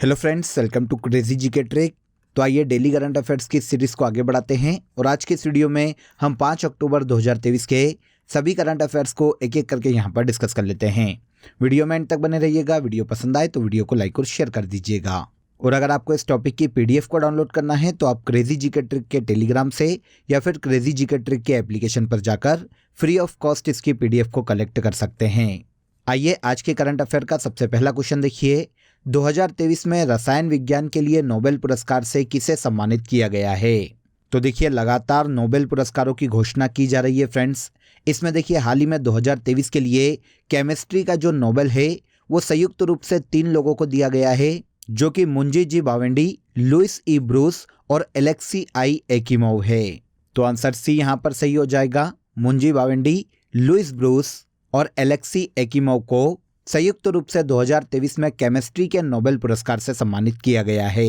Hello friends, welcome to crazy GK trick. तो आइए daily current affairs की series को आगे बढ़ाते हैं और आज के इस वीडियो में हम 5 अक्टूबर 2023 के सभी करंट अफेयर्स को एक एक करके यहाँ पर डिस्कस कर लेते हैं। वीडियो में एंड तक बने रहिएगा। वीडियो पसंद आए तो वीडियो को लाइक और शेयर कर दीजिएगा। और अगर आपको इस टॉपिक की PDF को डाउनलोड करना है तो आप क्रेजी जीके ट्रिक के टेलीग्राम से या फिर क्रेजी जीके ट्रिक के एप्लीकेशन पर जाकर फ्री ऑफ कॉस्ट इसकी PDF को कलेक्ट कर सकते हैं। आइए आज के करंट अफेयर का सबसे पहला क्वेश्चन देखिए। 2023 में रसायन विज्ञान के लिए नोबेल पुरस्कार से किसे सम्मानित किया गया है? तो देखिए लगातार नोबेल पुरस्कारों की घोषणा की जा रही है फ्रेंड्स। इसमें देखिए हाल ही में 2023 के लिए केमिस्ट्री का जो नोबेल है वो संयुक्त रूप से 3 लोगों को दिया गया है, जो कि मुंजी जी बावेंडी, लुइस ई ब्रूस और एलेक्सी आई एकिमोव है। तो आंसर सी यहाँ पर सही हो जाएगा। मुंजी बावेंडी, लुइस ब्रूस और एलेक्सी एकिमोव को संयुक्त रूप से 2023 में केमिस्ट्री के नोबेल पुरस्कार से सम्मानित किया गया है।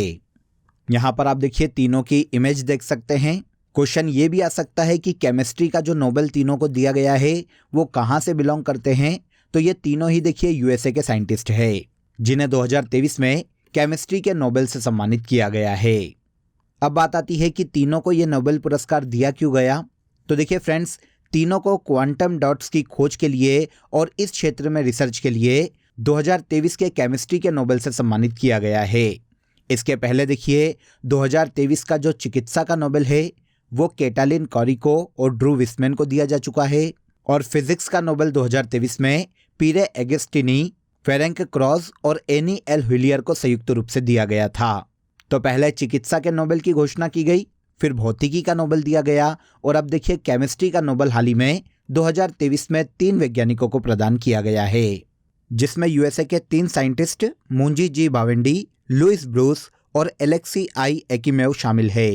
यहाँ पर आप देखिए तीनों की इमेज देख सकते हैं। क्वेश्चन ये भी आ सकता है कि केमिस्ट्री का जो नोबेल तीनों को दिया गया है वो कहाँ से बिलोंग करते हैं। तो ये तीनों ही देखिए USA के साइंटिस्ट है, जिन्हें 2023 में केमिस्ट्री के नोबेल से सम्मानित किया गया है। अब बात आती है कि तीनों को ये नोबेल पुरस्कार दिया क्यों गया। तो देखिए फ्रेंड्स, तीनों को क्वांटम डॉट्स की खोज के लिए और इस क्षेत्र में रिसर्च के लिए 2023 के केमिस्ट्री के नोबेल से सम्मानित किया गया है। इसके पहले देखिए 2023 का जो चिकित्सा का नोबेल है वो कैटालिन कॉरिको और ड्रू विस्मैन को दिया जा चुका है, और फिजिक्स का नोबेल 2023 में पीरे एगस्टिनी, फेरेंक क्रॉस और एनी एल हुलियर को संयुक्त रूप से दिया गया था। तो पहले चिकित्सा के नोबेल की घोषणा की गई, फिर भौतिकी का नोबेल दिया गया, और अब देखिए केमिस्ट्री का नोबेल हाल ही में 2023 में 3 वैज्ञानिकों को प्रदान किया गया है, जिसमें USA के 3 साइंटिस्ट मुंजी जी बावेंडी, लुइस ब्रूस और एलेक्सी आई एकिमोव शामिल है।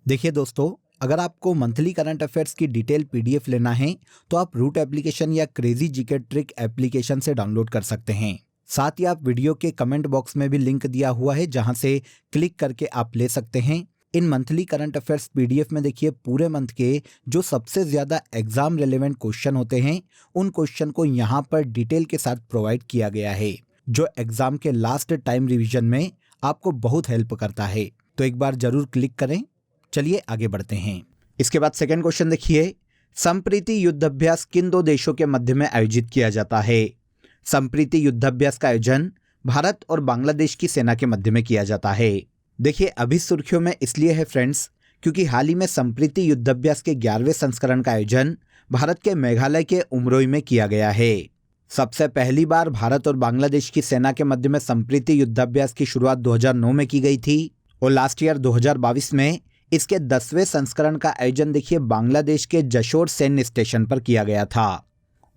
देखिए दोस्तों, अगर आपको मंथली करंट अफेयर्स की डिटेल PDF लेना है तो आप रूट एप्लीकेशन या क्रेजी जीके ट्रिक एप्लीकेशन से डाउनलोड कर सकते हैं। साथ ही आप वीडियो के कमेंट बॉक्स में भी लिंक दिया हुआ है, जहां से क्लिक करके आप ले सकते हैं। इन मंथली करंट अफेयर्स PDF में देखिए पूरे मंथ के जो सबसे ज़्यादा एग्जाम रेलेवेंट क्वेश्चन होते हैं उन क्वेश्चन को यहाँ पर डिटेल के साथ प्रोवाइड किया गया है, जो एग्जाम के लास्ट टाइम रिवीजन में आपको बहुत हेल्प करता है। तो एक बार जरूर क्लिक करें। चलिए आगे बढ़ते हैं। इसके बाद सेकेंड क्वेश्चन देखिए। संप्रीति युद्धाभ्यास किन 2 देशों के मध्य में आयोजित किया जाता है? संप्रीति युद्धाभ्यास का आयोजन भारत और बांग्लादेश की सेना के मध्य में किया जाता है। देखिए अभी सुर्खियों में इसलिए है फ्रेंड्स, क्योंकि हाल ही में संप्रीति युद्धाभ्यास के 11वें संस्करण का आयोजन भारत के मेघालय के उमरोई में किया गया है। सबसे पहली बार भारत और बांग्लादेश की सेना के मध्य में संप्रीति युद्धाभ्यास की शुरुआत 2009 में की गई थी, और लास्ट ईयर 2022 में इसके 10वें संस्करण का आयोजन देखिए बांग्लादेश के जशोर सैन्य स्टेशन पर किया गया था,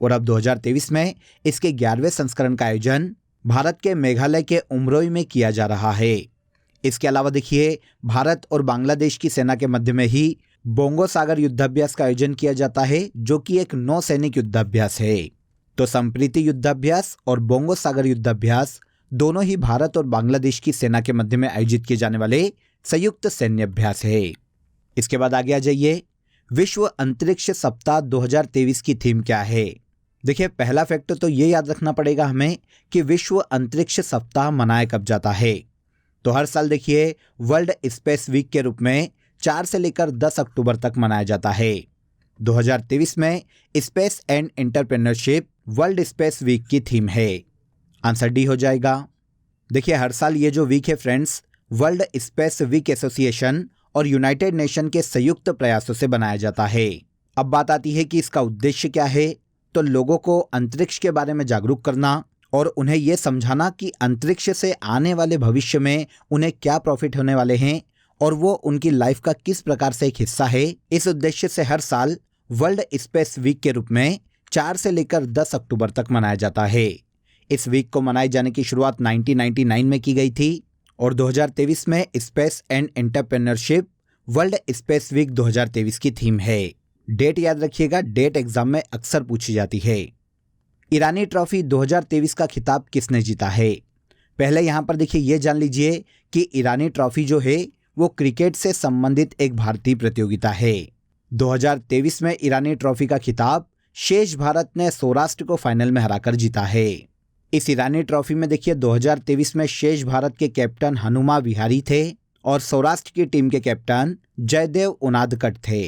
और अब 2023 में इसके 11वें संस्करण का आयोजन भारत के मेघालय के उमरोई में किया जा रहा है। इसके अलावा देखिए भारत और बांग्लादेश की सेना के मध्य में ही बोंगो सागर युद्धाभ्यास का आयोजन किया जाता है, जो कि एक नौसैनिक युद्धाभ्यास है। तो संप्रीति युद्धाभ्यास और बोंगो सागर युद्धाभ्यास दोनों ही भारत और बांग्लादेश की सेना के मध्य में आयोजित किए जाने वाले संयुक्त सैन्य अभ्यास है। इसके बाद आगे आ जाइए। विश्व अंतरिक्ष सप्ताह 2023 की थीम क्या है? देखिए पहला फैक्टर तो ये याद रखना पड़ेगा हमें कि विश्व अंतरिक्ष सप्ताह मनाया कब जाता है। तो हर साल देखिए वर्ल्ड स्पेस वीक के रूप में 4 से लेकर 10 अक्टूबर तक मनाया जाता है। 2023 में space and entrepreneurship World Space Week की थीम है। आंसर डी हो जाएगा। देखिए हर साल ये जो वीक है friends, World Space Week Association और यूनाइटेड नेशन के संयुक्त प्रयासों से बनाया जाता है। अब बात आती है कि इसका उद्देश्य क्या है। तो लोगों को अंतरिक्ष के बारे में जागरूक करना और उन्हें यह समझाना कि अंतरिक्ष से आने वाले भविष्य में उन्हें क्या प्रॉफिट होने वाले हैं और वो उनकी लाइफ का किस प्रकार से एक हिस्सा है। इस उद्देश्य से हर साल वर्ल्ड स्पेस वीक के रूप में 4 से लेकर 10 अक्टूबर तक मनाया जाता है। इस वीक को मनाए जाने की शुरुआत 1999 में की गई थी, और 2023 में space and entrepreneurship World Space Week 2023 की थीम है। डेट याद रखिएगा, डेट एग्जाम में अक्सर पूछी जाती है। ईरानी ट्रॉफी 2023 का खिताब किसने जीता है? पहले यहाँ पर देखिए ये जान लीजिए कि ईरानी ट्रॉफी जो है वो क्रिकेट से संबंधित एक भारतीय प्रतियोगिता है। 2023 में ईरानी ट्रॉफी का खिताब शेष भारत ने सौराष्ट्र को फाइनल में हराकर जीता है। इस ईरानी ट्रॉफी में देखिए 2023 में शेष भारत के कैप्टन हनुमा विहारी थे और सौराष्ट्र की टीम के कैप्टन जयदेव उनादकट थे।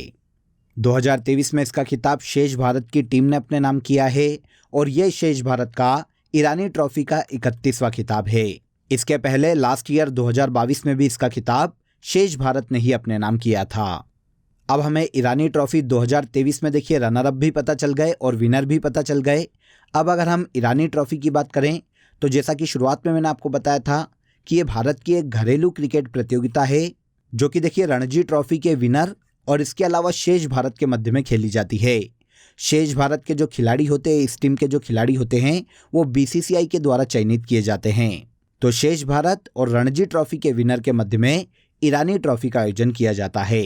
2023 में इसका खिताब शेष भारत की टीम ने अपने नाम किया है और यह शेष भारत का ईरानी ट्रॉफी का 31वां खिताब है। इसके पहले लास्ट ईयर 2022 में भी इसका खिताब शेष भारत ने ही अपने नाम किया था। अब हमें ईरानी ट्रॉफी 2023 में देखिए रनर अप भी पता चल गए और विनर भी पता चल गए। अब अगर हम ईरानी ट्रॉफी की बात करें तो जैसा कि शुरुआत में मैंने आपको बताया था कि ये भारत की एक घरेलू क्रिकेट प्रतियोगिता है जो कि देखिए रणजी ट्रॉफी के विनर और इसके अलावा शेष भारत के मध्य में खेली जाती है। शेष भारत के जो खिलाड़ी होते हैं, इस टीम के जो खिलाड़ी होते हैं वो BCCI के द्वारा चयनित किए जाते हैं। तो शेष भारत और रणजी ट्रॉफी के विनर के मध्य में ईरानी ट्रॉफी का आयोजन किया जाता है।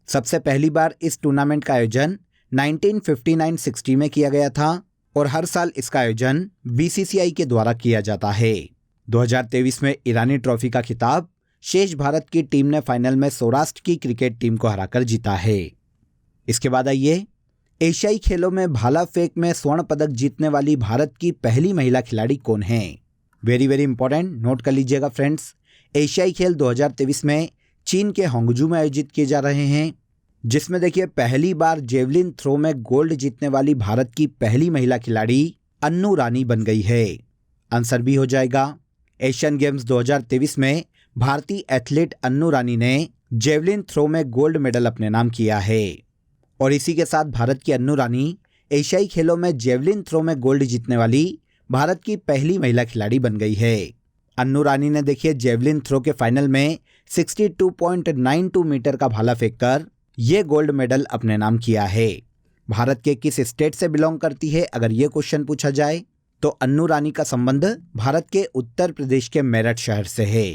सबसे पहली बार इस टूर्नामेंट का आयोजन 1959-60 में किया गया था और हर साल इसका आयोजन BCCI के द्वारा किया जाता है। 2023 में ईरानी ट्रॉफी का खिताब शेष भारत की टीम ने फाइनल में सौराष्ट्र की क्रिकेट टीम को हराकर जीता है। इसके बाद आइए, एशियाई खेलों में भाला फेंक में स्वर्ण पदक जीतने वाली भारत की पहली महिला खिलाड़ी कौन है? वेरी वेरी इंपॉर्टेंट, नोट कर लीजिएगा फ्रेंड्स। एशियाई खेल 2023 में चीन के होंगजू में आयोजित किए जा रहे हैं, जिसमें देखिए पहली बार जेवलिन थ्रो में गोल्ड जीतने वाली भारत की पहली महिला खिलाड़ी अन्नू रानी बन गई है। आंसर भी हो जाएगा। एशियन गेम्स 2023 में भारतीय एथलीट अन्नू रानी ने जेवलिन थ्रो में गोल्ड मेडल अपने नाम किया है और इसी के साथ भारत की अन्नू रानी एशियाई खेलों में जेवलिन थ्रो में गोल्ड जीतने वाली भारत की पहली महिला खिलाड़ी बन गई है। अन्नू रानी ने देखिए जेवलिन थ्रो के फाइनल में 62.92 मीटर का भाला फेंककर ये गोल्ड मेडल अपने नाम किया है। भारत के किस स्टेट से बिलोंग करती है, अगर ये क्वेश्चन पूछा जाए तो अन्नू रानी का संबंध भारत के उत्तर प्रदेश के मेरठ शहर से है।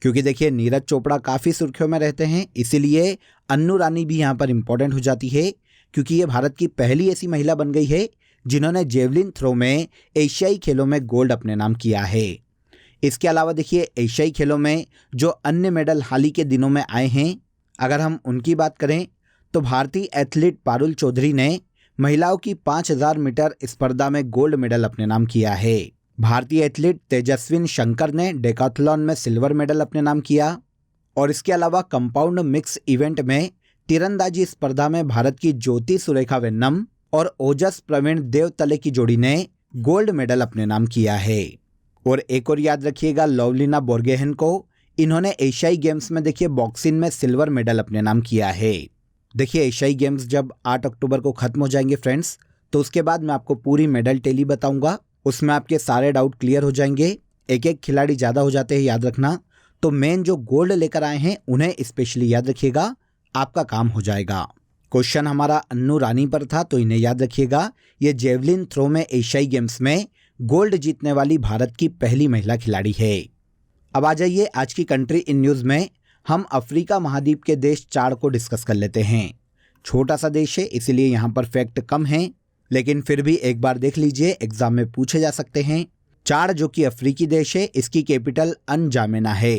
क्योंकि देखिए नीरज चोपड़ा काफ़ी सुर्खियों में रहते हैं, इसीलिए अन्नू रानी भी यहाँ पर इंपॉर्टेंट हो जाती है, क्योंकि ये भारत की पहली ऐसी महिला बन गई है जिन्होंने जेवलिन थ्रो में एशियाई खेलों में गोल्ड अपने नाम किया है। इसके अलावा देखिए एशियाई खेलों में जो अन्य मेडल हाल ही के दिनों में आए हैं, अगर हम उनकी बात करें तो भारतीय एथलीट पारुल चौधरी ने महिलाओं की 5000 मीटर स्पर्धा में गोल्ड मेडल अपने नाम किया है। भारतीय एथलीट तेजस्विन शंकर ने डेकाथलॉन में सिल्वर मेडल अपने नाम किया और इसके अलावा कंपाउंड मिक्स इवेंट में तीरंदाजी स्पर्धा में भारत की ज्योति सुरेखा वेन्नम और ओजस प्रवीण देवतले की जोड़ी ने गोल्ड मेडल अपने नाम किया है। और एक और याद रखिएगा लवलीना बोर्गोहेन को, इन्होंने एशियाई गेम्स में देखिए बॉक्सिंग में सिल्वर मेडल अपने नाम किया है। देखिए एशियाई गेम्स जब 8 अक्टूबर को खत्म हो जाएंगे फ्रेंड्स, तो उसके बाद मैं आपको पूरी मेडल टेली बताऊंगा, उसमें आपके सारे डाउट क्लियर हो जाएंगे। एक एक खिलाड़ी ज़्यादा हो जाते हैं याद रखना, तो मेन जो गोल्ड लेकर आए हैं उन्हें स्पेशली याद रखिएगा, आपका काम हो जाएगा। क्वेश्चन हमारा अन्नू रानी पर था तो इन्हें याद रखिएगा, ये जेवलिन थ्रो में एशियाई गेम्स में गोल्ड जीतने वाली भारत की पहली महिला खिलाड़ी है। अब आ जाइए आज की कंट्री इन न्यूज़ में हम अफ्रीका महाद्वीप के देश चाड को डिस्कस कर लेते हैं। छोटा सा देश है इसीलिए यहाँ पर फैक्ट कम हैं, लेकिन फिर भी एक बार देख लीजिए, एग्जाम में पूछे जा सकते हैं। चाड जो कि अफ्रीकी देश है, इसकी कैपिटल अनजामेना है।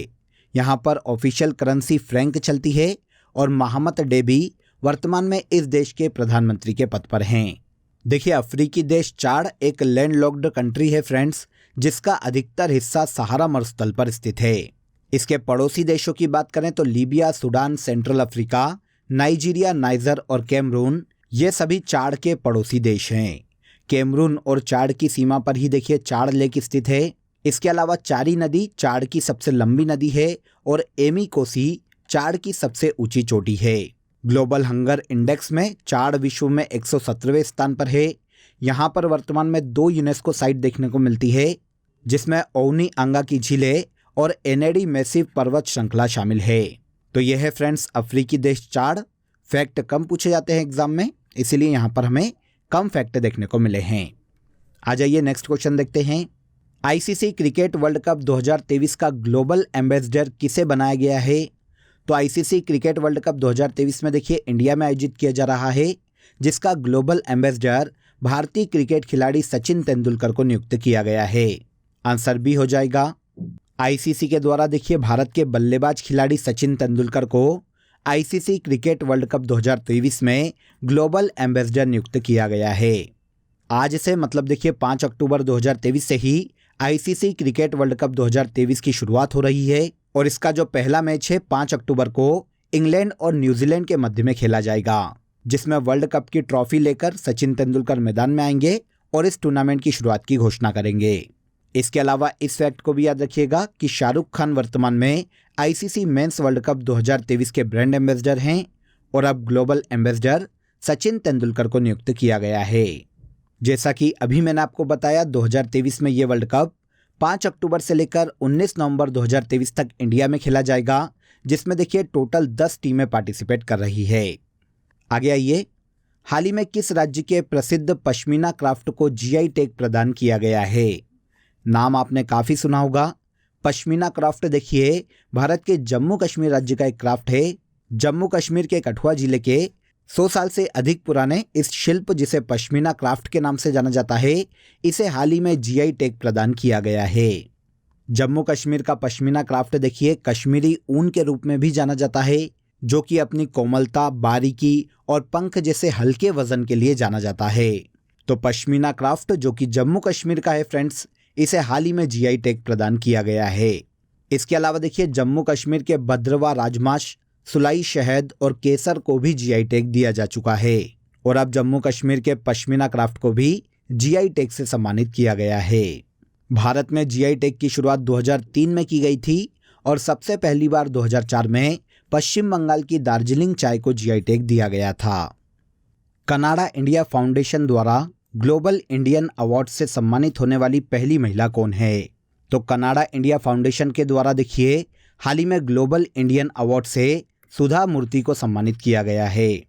यहाँ पर ऑफिशियल करेंसी फ्रैंक चलती है और मोहम्मद डेबी वर्तमान में इस देश के प्रधानमंत्री के पद पर हैं। देखिए अफ्रीकी देश चाड एक लैंडलॉक्ड कंट्री है फ्रेंड्स, जिसका अधिकतर हिस्सा सहारा मरुस्थल पर स्थित है। इसके पड़ोसी देशों की बात करें तो Libya, Sudan, central Africa, Nigeria, niger और कैमरून, ये सभी चाड के पड़ोसी देश हैं। कैमरून और चाड की सीमा पर ही देखिए चाड लेक स्थित है। इसके अलावा चारी नदी चाड की सबसे लंबी नदी है और एमी कोसी चाड की सबसे ऊंची चोटी है। ग्लोबल हंगर इंडेक्स में चाड विश्व में 117वें स्थान पर है। यहाँ पर वर्तमान में 2 यूनेस्को साइट देखने को मिलती है, जिसमें ओवनी आंगा की झीलें और एनेडी मैसिव पर्वत श्रृंखला शामिल है। तो यह है फ्रेंड्स अफ्रीकी देश चाड। फैक्ट कम पूछे जाते हैं एग्जाम में, इसीलिए यहाँ पर हमें कम फैक्ट देखने को मिले हैं। आ जाइए नेक्स्ट क्वेश्चन देखते हैं। आईसीसी क्रिकेट वर्ल्ड कप 2023 का ग्लोबल एम्बेसडर किसे बनाया गया है? तो आईसीसी क्रिकेट वर्ल्ड कप 2023 में देखिए इंडिया में आयोजित किया जा रहा है, जिसका ग्लोबल एम्बेसडर भारतीय क्रिकेट खिलाड़ी सचिन तेंदुलकर को नियुक्त किया गया है। आंसर भी हो जाएगा। आईसीसी के द्वारा देखिए भारत के बल्लेबाज खिलाड़ी सचिन तेंदुलकर को आईसीसी क्रिकेट वर्ल्ड कप 2023 में ग्लोबल एम्बेसडर नियुक्त किया गया है। आज से मतलब देखिए 5 अक्टूबर 2023 से ही आईसीसी क्रिकेट वर्ल्ड कप 2023 की शुरुआत हो रही है और इसका जो पहला मैच है 5 अक्टूबर को इंग्लैंड और न्यूजीलैंड के मध्य में खेला जाएगा, जिसमें वर्ल्ड कप की ट्रॉफी लेकर सचिन तेंदुलकर मैदान में आएंगे और इस टूर्नामेंट की शुरुआत की घोषणा करेंगे। इसके अलावा इस फैक्ट को भी याद रखिएगा कि शाहरुख खान वर्तमान में आईसीसी मेंस वर्ल्ड कप 2023 के ब्रांड एम्बेसडर हैं और अब ग्लोबल एम्बेसडर सचिन तेंदुलकर को नियुक्त किया गया है। जैसा कि अभी मैंने आपको बताया, 2023 में ये वर्ल्ड कप 5 अक्टूबर से लेकर 19 नवंबर 2023 तक इंडिया में खेला जाएगा, जिसमें देखिए टोटल 10 टीमें पार्टिसिपेट कर रही है। आगे आइए, हाल ही में किस राज्य के प्रसिद्ध पश्मीना क्राफ्ट को जीआई टैग प्रदान किया गया है? नाम आपने काफ़ी सुना होगा। पश्मीना क्राफ्ट देखिए भारत के जम्मू कश्मीर राज्य का एक क्राफ्ट है। जम्मू कश्मीर के कठुआ जिले के 100 साल से अधिक पुराने इस शिल्प, जिसे पश्मीना क्राफ्ट के नाम से जाना जाता है, इसे हाल ही में जीआई टैग प्रदान किया गया है। जम्मू कश्मीर का पश्मीना क्राफ्ट देखिए कश्मीरी ऊन के रूप में भी जाना जाता है, जो कि अपनी कोमलता, बारीकी और पंख जैसे हल्के वजन के लिए जाना जाता है। तो पश्मीना क्राफ्ट जो कि जम्मू कश्मीर का है फ्रेंड्स, इसे हाल ही में जीआई टैग प्रदान किया गया है। इसके अलावा देखिए जम्मू कश्मीर के भद्रवा राजमाश, सुलाई शहद और केसर को भी जीआई टैग दिया जा चुका है और अब जम्मू कश्मीर के पश्मीना क्राफ्ट को भी जीआई टैग से सम्मानित किया गया है। भारत में जीआई टैग की शुरुआत 2003 में की गई थी और सबसे पहली बार 2004 में पश्चिम बंगाल की दार्जिलिंग चाय को जीआई टैग दिया गया था। कनाडा इंडिया फाउंडेशन द्वारा ग्लोबल इंडियन अवार्ड से सम्मानित होने वाली पहली महिला कौन है? तो कनाडा इंडिया फाउंडेशन के द्वारा देखिए हाल ही में ग्लोबल इंडियन अवार्ड से सुधा मूर्ति को सम्मानित किया गया है।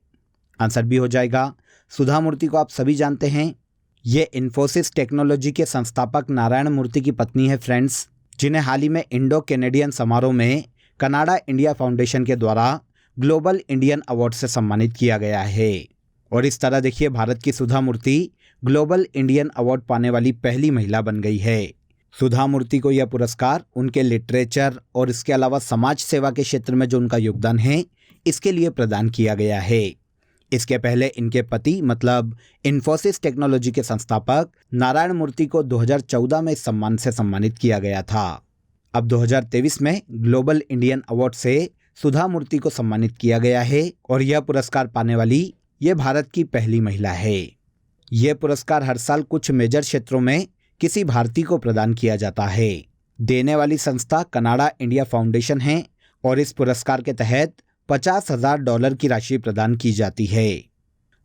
आंसर भी हो जाएगा। सुधा मूर्ति को आप सभी जानते हैं, ये इन्फोसिस टेक्नोलॉजी के संस्थापक नारायण मूर्ति की पत्नी है फ्रेंड्स, जिन्हें हाल ही में इंडो कैनेडियन समारोह में कनाडा इंडिया फाउंडेशन के द्वारा ग्लोबल इंडियन अवार्ड से सम्मानित किया गया है। और इस तरह देखिए भारत की सुधा मूर्ति ग्लोबल इंडियन अवार्ड पाने वाली पहली महिला बन गई है। सुधा मूर्ति को यह पुरस्कार उनके लिटरेचर और इसके अलावा समाज सेवा के क्षेत्र में जो उनका योगदान है, इसके लिए प्रदान किया गया है। इसके पहले इनके पति मतलब इन्फोसिस टेक्नोलॉजी के संस्थापक नारायण मूर्ति को 2014 में इस सम्मान से सम्मानित किया गया था। अब 2023 में ग्लोबल इंडियन अवार्ड से सुधा मूर्ति को सम्मानित किया गया है और यह पुरस्कार पाने वाली ये भारत की पहली महिला है। यह पुरस्कार हर साल कुछ मेजर क्षेत्रों में किसी भारतीय को प्रदान किया जाता है। देने वाली संस्था कनाडा इंडिया फाउंडेशन है और इस पुरस्कार के तहत $50,000 की राशि प्रदान की जाती है।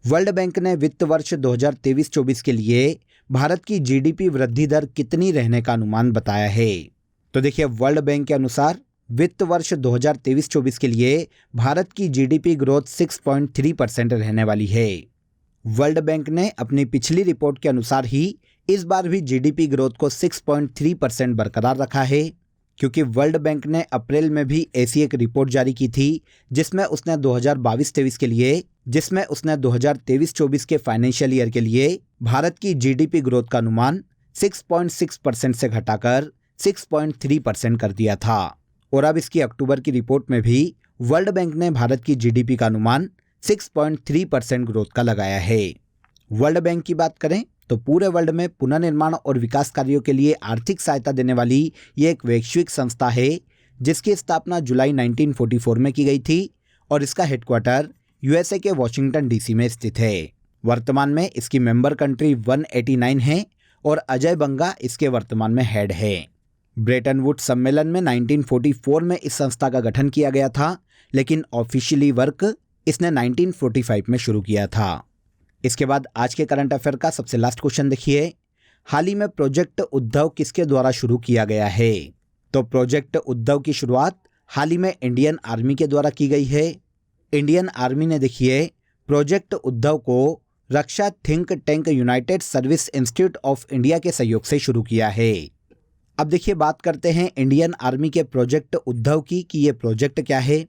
वर्ल्ड बैंक ने वित्त वर्ष 2023-24 के लिए भारत की जीडीपी वृद्धि दर कितनी रहने का अनुमान बताया है? तो देखिए वर्ल्ड बैंक के अनुसार वित्त वर्ष 2023-24 के लिए भारत की जीडीपी ग्रोथ 6.3% रहने वाली है। वर्ल्ड बैंक ने अपनी पिछली रिपोर्ट के अनुसार ही इस बार भी जीडीपी ग्रोथ को 6.3% बरकरार रखा है, क्योंकि वर्ल्ड बैंक ने अप्रैल में भी ऐसी एक रिपोर्ट जारी की थी जिसमें उसने 2023-24 के फाइनेंशियल ईयर के लिए भारत की जीडीपी ग्रोथ का अनुमान 6.6% से घटाकर 6.3% कर दिया था। और अब इसकी अक्टूबर की रिपोर्ट में भी वर्ल्ड बैंक ने भारत की जीडीपी का अनुमान 6.3% ग्रोथ का लगाया है। वर्ल्ड बैंक की बात करें तो पूरे वर्ल्ड में पुनर्निर्माण और विकास कार्यों के लिए आर्थिक सहायता देने वाली ये एक वैश्विक संस्था है, जिसकी स्थापना जुलाई 1944 में की गई थी और इसका हेडक्वार्टर यूएसए के वॉशिंगटन डीसी में स्थित है। वर्तमान में इसकी मेंबर कंट्री 189 है और अजय बंगा इसके वर्तमान में हेड है। ब्रेटन वुड्स सम्मेलन में 1944 में इस संस्था का गठन किया गया था, लेकिन ऑफिशियली वर्क इसने 1945 में शुरू किया था। इसके बाद आज के करंट अफेयर का सबसे लास्ट क्वेश्चन देखिए, हाल ही में प्रोजेक्ट उद्धव किसके द्वारा शुरू किया गया है? तो प्रोजेक्ट उद्धव की शुरुआत हाल ही में इंडियन आर्मी के द्वारा की गई है। इंडियन आर्मी ने देखिए प्रोजेक्ट उद्धव को रक्षा think tank united service institute of India के सहयोग से शुरू किया है। अब देखिए बात करते हैं इंडियन आर्मी के प्रोजेक्ट उद्धव की कि ये प्रोजेक्ट क्या है।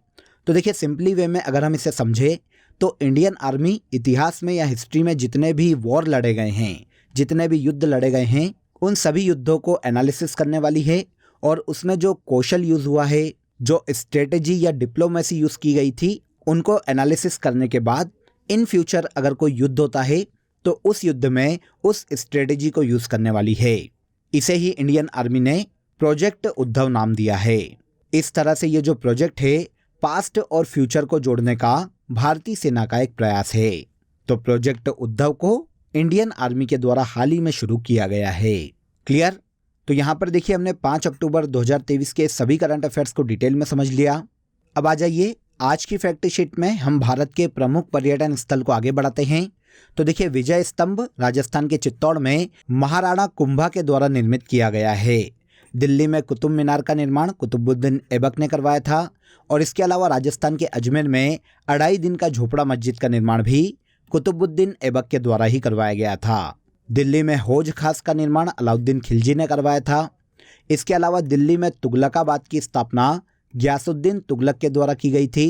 तो देखिए सिंपली वे में अगर हम इसे समझे तो इंडियन आर्मी इतिहास में या हिस्ट्री में जितने भी वॉर लड़े गए हैं, जितने भी युद्ध लड़े गए हैं, उन सभी युद्धों को एनालिसिस करने वाली है और उसमें जो कौशल यूज़ हुआ है, जो स्ट्रेटेजी या डिप्लोमेसी यूज़ की गई थी, उनको एनालिसिस करने के बाद इन फ्यूचर अगर कोई युद्ध होता है तो उस युद्ध में उस स्ट्रेटेजी को यूज़ करने वाली है। इसे ही इंडियन आर्मी ने प्रोजेक्ट उद्धव नाम दिया है। इस तरह से ये जो प्रोजेक्ट है पास्ट और फ्यूचर को जोड़ने का भारतीय सेना का एक प्रयास है। तो प्रोजेक्ट उद्धव को इंडियन आर्मी के द्वारा हाल ही में शुरू किया गया है। क्लियर? तो यहाँ पर देखिए हमने 5 अक्टूबर 2023 के सभी करंट अफेयर्स को डिटेल में समझ लिया। अब आ जाइए आज की फैक्ट शीट में हम भारत के प्रमुख पर्यटन स्थल को आगे बढ़ाते हैं। तो देखिए विजय स्तंभ राजस्थान के चित्तौड़ में महाराणा कुंभा के द्वारा निर्मित किया गया है। दिल्ली में कुतुब मीनार का निर्माण कुतुबुद्दीन ऐबक ने करवाया था और इसके अलावा राजस्थान के अजमेर में 2.5 दिन का झोपड़ा मस्जिद का निर्माण भी कुतुबुद्दीन ऐबक के द्वारा ही करवाया गया था। दिल्ली में हौज खास का निर्माण अलाउद्दीन खिलजी ने करवाया था। इसके अलावा दिल्ली में तुगलकाबाद की स्थापना गयासुद्दीन तुगलक के द्वारा की गई थी।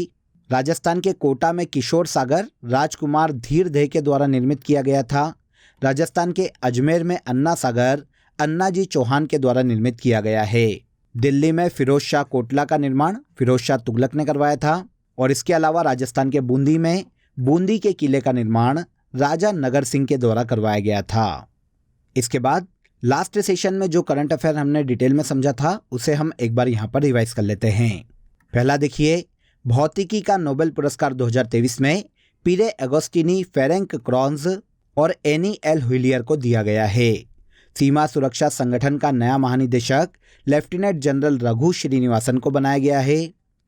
राजस्थान के कोटा में किशोर सागर राजकुमार धीर दे के द्वारा निर्मित किया गया था। राजस्थान के अजमेर में अन्ना सागर अन्ना जी चौहान के द्वारा निर्मित किया गया है। दिल्ली में फिरोज शाह कोटला का निर्माण फिरोज शाह तुगलक ने करवाया था और इसके अलावा राजस्थान के बूंदी में बूंदी के किले का निर्माण राजा नगर सिंह के द्वारा करवाया गया था। इसके बाद लास्ट सेशन में जो करंट अफेयर हमने डिटेल में समझा था उसे हम एक बार यहाँ पर रिवाइज कर लेते हैं। पहला देखिए भौतिकी का नोबेल पुरस्कार 2023 में पीरे अगोस्टिनी, फेरेंक क्रॉन्ज और एनी एल हुइलियर को दिया गया है। सीमा सुरक्षा संगठन का नया महानिदेशक लेफ्टिनेंट जनरल रघु श्रीनिवासन को बनाया गया है।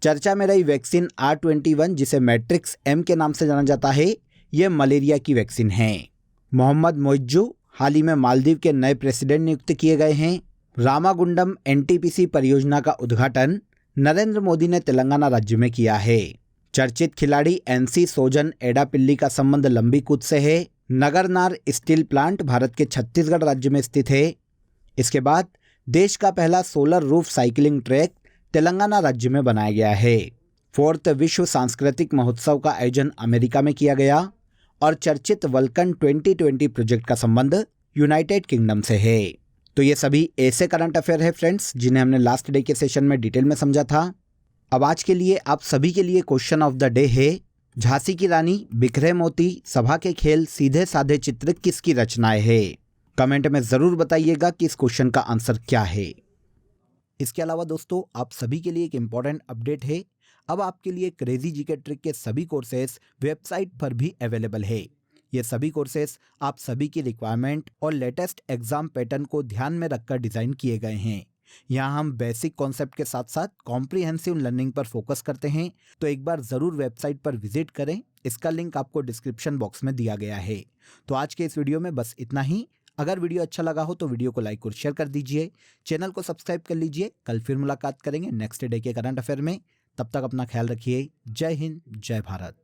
चर्चा में रही वैक्सीन R21 जिसे मैट्रिक्स M के नाम से जाना जाता है, यह मलेरिया की वैक्सीन है। मोहम्मद मोइज्जू हाल ही में मालदीव के नए प्रेसिडेंट नियुक्त किए गए हैं। रामागुंडम NTPC परियोजना का उद्घाटन नरेंद्र मोदी ने तेलंगाना राज्य में किया है। चर्चित खिलाड़ी NC सोजन एडापिल्ली का संबंध लंबी कूद से है। नगरनार स्टील प्लांट भारत के छत्तीसगढ़ राज्य में स्थित है। इसके बाद देश का पहला solar roof cycling track Telangana राज्य में बनाया गया है। 4th विश्व सांस्कृतिक महोत्सव का आयोजन अमेरिका में किया गया और चर्चित वल्कन 2020 प्रोजेक्ट का संबंध यूनाइटेड किंगडम से है। तो ये सभी ऐसे करंट अफेयर है फ्रेंड्स जिन्हें हमने लास्ट डे के सेशन में डिटेल में समझा था। अब आज के लिए आप सभी के लिए क्वेश्चन ऑफ द डे है, झांसी की रानी, बिखरे मोती, सभा के खेल, सीधे साधे चित्र किसकी रचनाएं है? कमेंट में जरूर बताइएगा कि इस क्वेश्चन का आंसर क्या है। इसके अलावा दोस्तों आप सभी के लिए एक इम्पॉर्टेंट अपडेट है। अब आपके लिए क्रेजी जीके ट्रिक के सभी कोर्सेस वेबसाइट पर भी अवेलेबल है। ये सभी कोर्सेस आप सभी की रिक्वायरमेंट और लेटेस्ट एग्जाम पैटर्न को ध्यान में रखकर डिजाइन किए गए हैं। यहाँ हम बेसिक कॉन्सेप्ट के साथ साथ कॉम्प्रिहेंसिव लर्निंग पर फोकस करते हैं। तो एक बार जरूर वेबसाइट पर विजिट करें, इसका लिंक आपको डिस्क्रिप्शन बॉक्स में दिया गया है। तो आज के इस वीडियो में बस इतना ही। अगर वीडियो अच्छा लगा हो तो वीडियो को लाइक और शेयर कर दीजिए, चैनल को सब्सक्राइब कर लीजिए। कल फिर मुलाकात करेंगे नेक्स्ट डे के करंट अफेयर में। तब तक अपना ख्याल रखिए। जय हिंद, जय भारत।